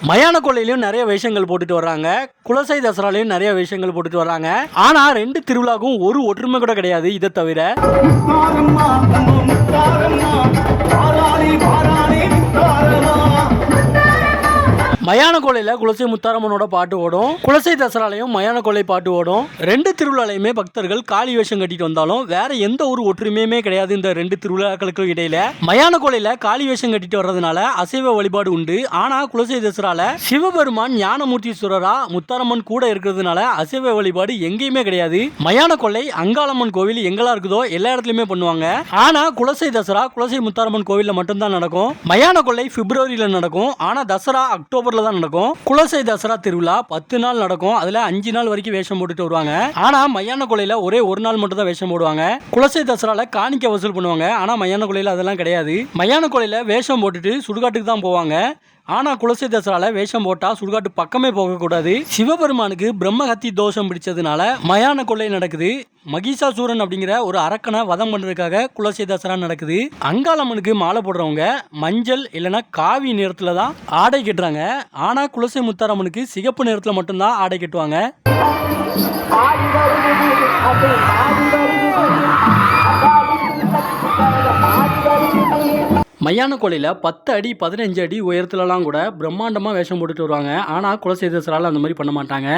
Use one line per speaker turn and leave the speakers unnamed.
மயான கொள்ளையிலையும் நிறைய வேஷங்கள் போட்டுட்டு வர்றாங்க. குலசை தசராலையும் நிறைய வேஷங்கள் போட்டுட்டு வர்றாங்க. ஆனா 2 திருவிழாக்கும் ஒரு ஒற்றுமை கூட கிடையாது. இதை தவிர மயான கொள்ளையில குலசை முத்தாரம்மனோட பாட்டு ஓடும், குலசை தசராலையும் மயான கொள்ளை பாட்டு ஓடும். 2 திருவிழாலையுமே பக்தர்கள் காளி வேஷம் கட்டிட்டு வந்தாலும் வேற எந்த ஒரு ஒற்றுமையுமே கிடையாது இந்த 2 திருவிழாக்களுக்கு இடையில. மயான கொள்ளையில காளி வேஷம் கட்டிட்டு வர்றதுனால அசைவ வழிபாடு உண்டு. ஆனா குலசை தசரால சிவபெருமான் ஞானமூர்த்தீஸ்வரரா முத்தாரம்மன் கூட இருக்கிறதுனால அசைவ வழிபாடு எங்கேயுமே கிடையாது. மயான கொள்ளை அங்காளம்மன் கோவில் எங்கெல்லாம் இருக்குதோ எல்லா இடத்துலயுமே பண்ணுவாங்க. ஆனா குலசை தசரா குலசை முத்தாரம்மன் கோவில்ல மட்டும்தான் நடக்கும். மயான கொள்ளை பிப்ரவரியில நடக்கும். ஆனா தசரா அக்டோபர்ல தான் நடக்கும். குலசை தசரா திருவிழா 10 நாள் நடக்கும். அதுல 5 நாள் வரைக்கும் வேஷம் போட்டுட்டு வருவாங்க. ஆனா மயான கொள்ளையில ஒரே ஒரு நாள் மட்டும் தான் வேஷம் போடுவாங்க. குலசை தசரால காணிக்க வசூல் பண்ணுவாங்க. ஆனா மயான கொள்ளையில அதெல்லாம் கிடையாது. மயான கொள்ளையில வேஷம் போட்டுட்டு சுடுகாட்டுக்கு தான் போவாங்க. ஆனா குலசை தசரால வேஷம் போட்டா சுடுகாட்டு பக்கமே போகக்கூடாது. சிவபெருமானுக்கு பிரம்மஹத்தி தோஷம் பிடிச்சதுனால மயான கொள்ளை நடக்குது. மகிஷாசூரன் அப்படிங்கிற ஒரு அரக்கனை வதம் பண்றதுக்காக குலசை தசரா நடக்குது. அங்காளம்மனுக்கு மாலை போடுறவங்க மஞ்சள் இல்லைன்னா காவி நிறத்துல தான் ஆடை கட்டுறாங்க. ஆனா குலசை முத்தாரம்மனுக்கு சிகப்பு நிறத்துல மட்டும்தான் ஆடை கட்டுவாங்க. மயான கொள்ளையில 10 அடி 15 அடி உயரத்துலலாம் கூட பிரம்மாண்டமா வேஷம் போட்டுட்டு வருவாங்க. ஆனா குலசை தசரால அந்த மாதிரி பண்ண மாட்டாங்க.